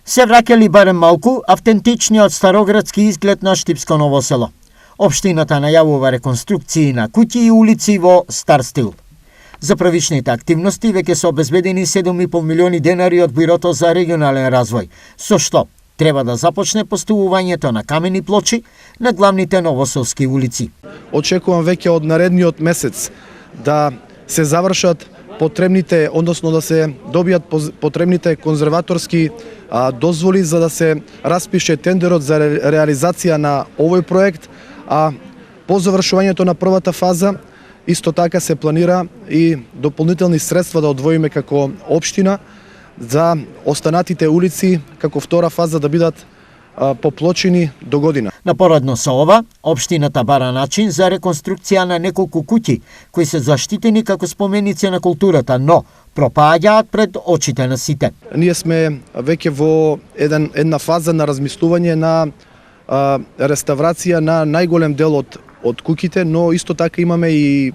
Се враќали барем малку автентичниот староградски изглед на Штипско Ново село. Општината најавува реконструкции на куќи и улици во стар стил. За првичните активности веќе се обезбедени 7,5 милиони денари од Бирото за регионален развој, со што треба да започне поставувањето на камени плочи на главните новоселски улици. Очекувам веќе од наредниот месец да се завршат потребните, односно да се добијат потребните конзерваторски дозволи за да се распише тендерот за реализација на овој проект, а по завршувањето на првата фаза исто така се планира и дополнителни средства да одвоиме како општина за останатите улици како втора фаза да бидат поплочени до година. Напоредно со ова, општината бара начин за реконструкција на неколку куќи кои се заштитени како споменици на културата, но пропаѓаат пред очите на сите. Ние сме веќе во една фаза на размислување на реставрација на најголем дел од куќите, но исто така имаме и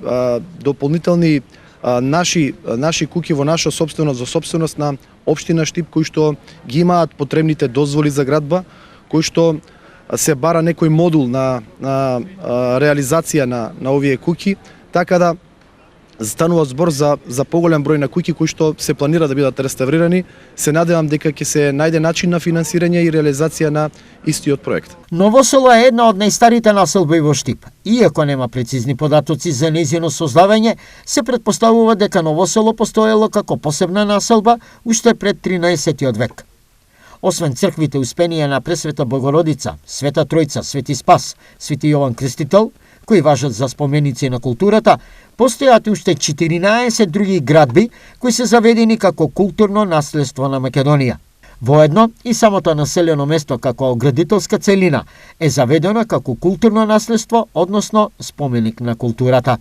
дополнителни наши куќи во наша собственост, за собственост на општина Штип, кои што ги имаат потребните дозволи за градба, кои што се бара некој модул на реализација на овие куќи, така да станува збор за поголем број на куќи кои што се планира да бидат реставрирани. Се надевам дека ќе се најде начин на финансирање и реализација на истиот проект. Ново село е една од најстарите населби во Штип. Иако нема прецизни податоци за нејзино создавање, се претпоставува дека Ново село постоело како посебна населба уште пред 13 век. Освен црквите успенија на Пресвета Богородица, Света Тројца, Свети Спас, Свети Јован Крстител, кои важат за споменици на културата, постојат уште 14 други градби кои се заведени како културно наследство на Македонија. Воедно и самото населено место како градителска целина е заведено како културно наследство, односно споменик на културата.